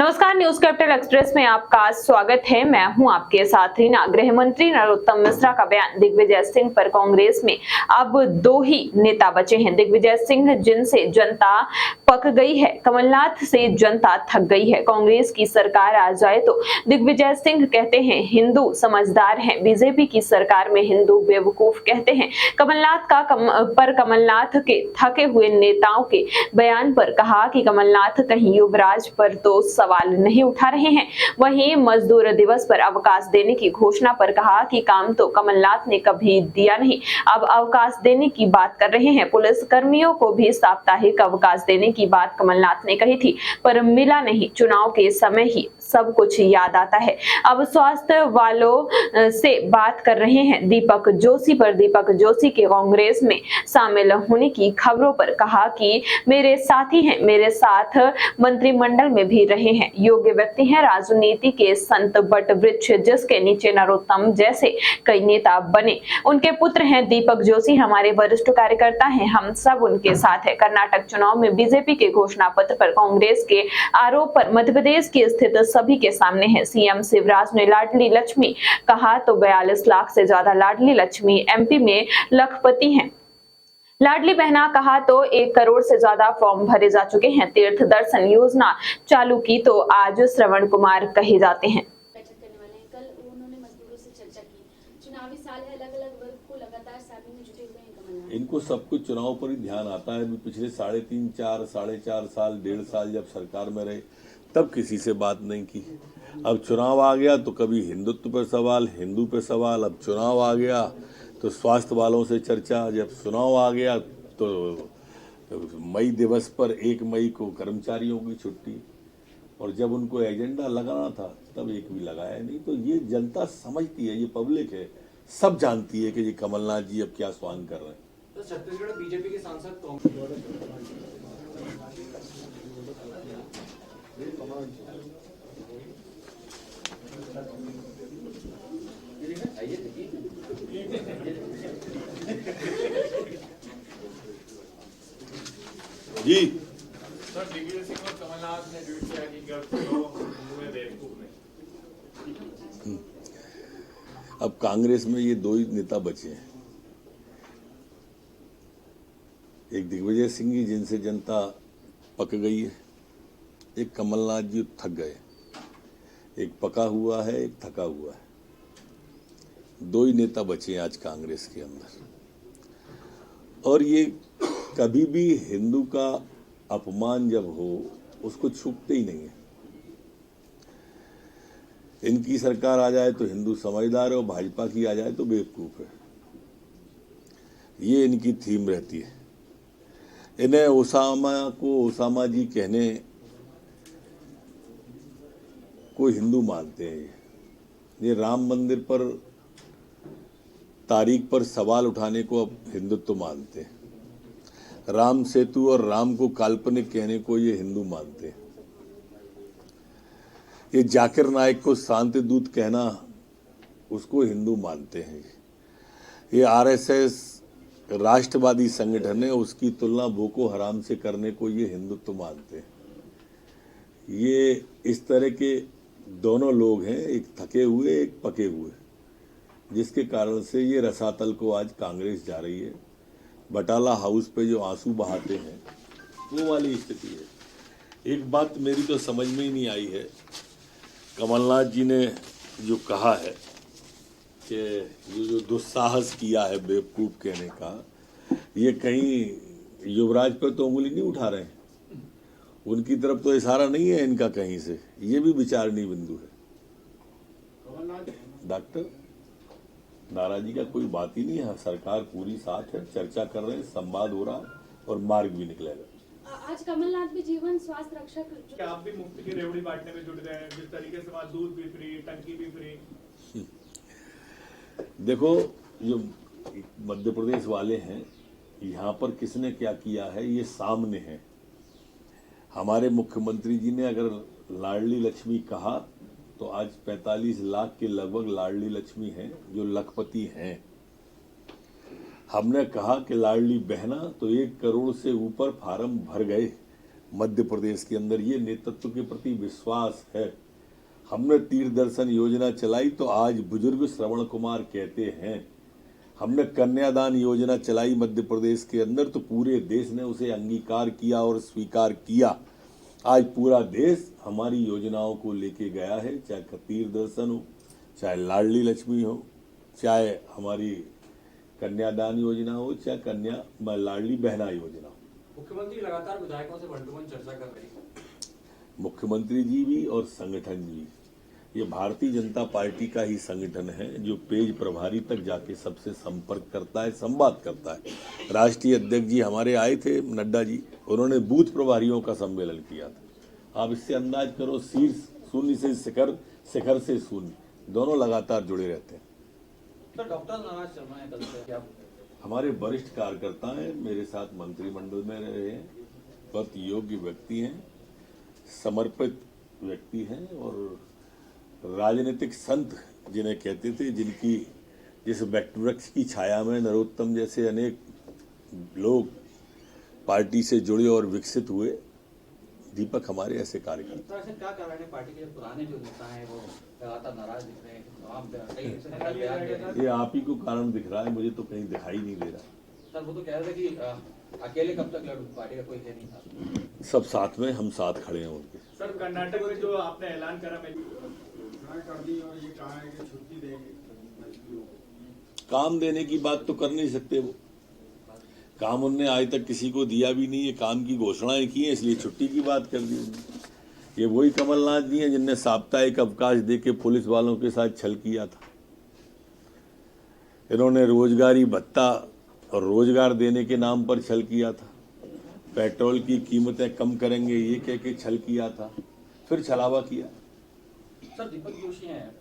नमस्कार, news capital express में आपका स्वागत है। मैं हूं आपके साथ रीना। गृह मंत्री नरोत्तम मिश्रा का बयान। दिग्विजय सिंह पर कांग्रेस में अब दो ही नेता बचे हैं। दिग्विजय सिंह जिनसे जनता पक गई है, कमलनाथ से जनता थक गई है। कांग्रेस की सरकार आ जाए तो दिग्विजय सिंह कहते हैं हिंदू समझदार हैं, बीजेपी की सरकार में हिंदू बेवकूफ कहते हैं। कमलनाथ के थके हुए नेताओं के बयान पर कहा कि कमलनाथ कहीं युवराज पर तो सवाल नहीं उठा रहे हैं। वहीं मजदूर दिवस पर अवकाश देने की घोषणा पर कहा कि काम तो कमलनाथ ने कभी दिया नहीं, अब अवकाश देने की बात कर रहे हैं। पुलिस कर्मियों को भी साप्ताहिक अवकाश देने की बात कमलनाथ ने कही थी, पर मिला नहीं। चुनाव के समय ही सब कुछ याद आता है। अब स्वास्थ्य वालों से बात कर रहे हैं दीपक जोशी पर। दीपक जोशी के कांग्रेस में शामिल होने की खबरों पर कहा कि मेरे साथी हैं, मेरे साथ मंत्रिमंडल में भी रहे हैं, योग्य व्यक्ति हैं, राजनीति के संत बट वृक्ष जिसके नीचे नरोत्तम जैसे कई नेता बने। उनके पुत्र हैं दीपक जोशी, हमारे वरिष्ठ कार्यकर्ता हैं, हम सब उनके साथ है। कर्नाटक चुनाव में बीजेपी के घोषणा पत्र पर कांग्रेस के आरोप पर मध्य प्रदेश की स्थिति सभी के सामने है। सीएम शिवराज ने लाडली लक्ष्मी कहा तो 42 लाख से ज्यादा लाडली लक्ष्मी एमपी में लखपति हैं। लाडली बहना कहा तो 1 करोड़ से ज्यादा फॉर्म भरे जा चुके हैं। तीर्थ दर्शन योजना चालू की तो आज श्रवण कुमार कहे जाते हैं। कल उन्होंने मजदूरों से चर्चा की। चुनावी साल है, अलग-अलग वर्ग को लगातार साधने में जुटे हुए हैं कमलनाथ। इनको सब कुछ चुनाव पर ही ध्यान आता है। पिछले 3.5, 4, 4.5 साल, 1.5 साल जब सरकार में रहे तब किसी से बात नहीं की। अब चुनाव आ गया तो कभी हिंदुत्व पर सवाल, हिंदू पे सवाल। अब चुनाव आ गया तो स्वास्थ्य वालों से चर्चा। जब चुनाव आ गया तो मई दिवस पर 1 मई को कर्मचारियों की छुट्टी, और जब उनको एजेंडा लगाना था तब एक भी लगाया नहीं। तो ये जनता समझती है, ये पब्लिक है, सब जानती है कि ये कमलनाथ जी अब क्या स्वान कर रहे हैं। तो छत्तीसगढ़ बीजेपी के सांसद जी सर, दिग्विजय सिंह और कमलनाथ ने ट्वीट किया कि गर्व हुए बेवकूफ में। अब कांग्रेस में ये 2 ही नेता बचे हैं, एक दिग्विजय सिंह जी जिनसे जनता पक गई है, एक कमलनाथ जी थक गए। एक पका हुआ है, एक थका हुआ है। 2 ही नेता बचे हैं आज कांग्रेस के अंदर। और ये कभी भी हिंदू का अपमान जब हो उसको छूटते ही नहीं है। इनकी सरकार आ जाए तो हिंदू समझदार है और भाजपा की आ जाए तो बेवकूफ है। ये इनकी थीम रहती है। इन्हें ओसामा जी कहने को हिंदू मानते हैं। ये राम मंदिर पर तारीख पर सवाल उठाने को अब हिंदुत्व मानते हैं। राम सेतु और राम को काल्पनिक कहने को ये हिंदू मानते हैं। ये जाकिर नाइक को शांति दूत कहना उसको हिंदू मानते हैं। ये आरएसएस राष्ट्रवादी संगठन है, उसकी तुलना बोको हराम से करने को ये हिंदुत्व मानते हैं। ये इस तरह के दोनों लोग हैं, एक थके हुए एक पके हुए, जिसके कारण से ये रसातल को आज कांग्रेस जा रही है। बटाला हाउस पे जो आंसू बहाते हैं वो वाली स्थिति है। एक बात मेरी तो समझ में ही नहीं आई है, कमलनाथ जी ने जो कहा है कि ये जो दुस्साहस किया है बेवकूफ कहने का, ये कहीं युवराज पर तो उंगली नहीं उठा रहे हैं, उनकी तरफ तो इशारा नहीं है इनका कहीं से। ये भी विचारणीय बिंदु है। डॉक्टर नाराजी का कोई बात ही नहीं है, सरकार पूरी साथ है, चर्चा कर रहे हैं, संवाद हो रहा है और मार्ग भी निकलेगा। आज कमलनाथ भी जीवन स्वास्थ्य रक्षक। क्या आप भी मुफ्त की रेवड़ी बांटने में जुट गए हैं? जिस तरीके से वहाँ दूध भी फ्री, टंकी भी फ्री। देखो, जो मध्य प्रदेश वाले हैं, यहाँ पर किसने क्या किया है ये सामने है। हमारे मुख्यमंत्री जी ने अगर लाडली लक्ष्मी कहा तो आज 45 लाख के लगभग लाडली लक्ष्मी हैं जो लखपति हैं। हमने कहा कि लाडली बहना तो 1 करोड़ से ऊपर फार्म भर गए, मध्य प्रदेश के अंदर ये नेतृत्व के प्रति विश्वास है। हमने तीर्थ दर्शन योजना चलाई तो आज बुजुर्ग श्रवण कुमार कहते हैं, हमने कन्यादान योजना चलाई मध्य प्रदेश के अंदर तो पूरे देश ने उसे अंगीकार किया और स्वीकार किया। आज पूरा देश हमारी योजनाओं को लेके गया है, चाहे तीर्थ दर्शन हो, चाहे लाडली लक्ष्मी हो, चाहे हमारी कन्यादान योजना हो, चाहे कन्या लाडली बहना योजना हो। मुख्यमंत्री लगातार विधायकों से वन टू वन चर्चा कर रही है। मुख्यमंत्री जी भी और संगठन जी, ये भारतीय जनता पार्टी का ही संगठन है जो पेज प्रभारी तक जाके सबसे संपर्क करता है, संवाद करता है। राष्ट्रीय अध्यक्ष जी हमारे आए थे, नड्डा जी, उन्होंने बूथ प्रभारियों का सम्मेलन किया था। आप इससे अंदाज करो, शीर्ष शून्य से शिखर, शिखर से शून्य, दोनों लगातार जुड़े रहते हैं। सर डॉक्टर नाराज शर्मा है कल से, क्या हमारे वरिष्ठ कार्यकर्ता हैं, मेरे साथ मंत्रिमंडल में रहे हैं, बहुत योग्य व्यक्ति हैं, समर्पित व्यक्ति हैं और राजनीतिक संत जिन्हें कहते थे, जिनकी जिस वृक्ष की छाया में नरोत्तम जैसे अनेक लोग पार्टी से जुड़े और विकसित हुए, दीपक हमारे ऐसे कार्यकर्ता। सर ऐसे क्या कारण है पार्टी के पुराने जो नेता हैं वो लगातार नाराज दिख रहे हैं? आप कहीं से बयान दे रहे हैं। ये आप ही को कारण दिख रहा है, मुझे तो कहीं दिखाई नहीं दे रहा। सर वो तो कह रहे थे कि अकेले कब तक लड़ूं, पार्टी का कोई है नहीं था। सब साथ में, हम साथ खड़े हैं उनके। सर कर्नाटक में जो आपने ऐलान करा, मैं कर दी और ये कहा है कि छुट्टी देंगे मजदूरों को। काम देने की बात तो कर नहीं सकते, वो काम उनने आज तक किसी को दिया भी नहीं है, काम की घोषणाएं की हैं, इसलिए छुट्टी की बात कर दी उन्होंने। ये वही कमलनाथ जी हैं जिनने साप्ताहिक अवकाश देके पुलिस वालों के साथ छल किया था। इन्होंने रोजगारी भत्ता और रोजगार देने के नाम पर छल किया था। पेट्रोल की कीमतें कम करेंगे ये कह के छल किया था, फिर छलावा किया। सर दीपक जोशी हैं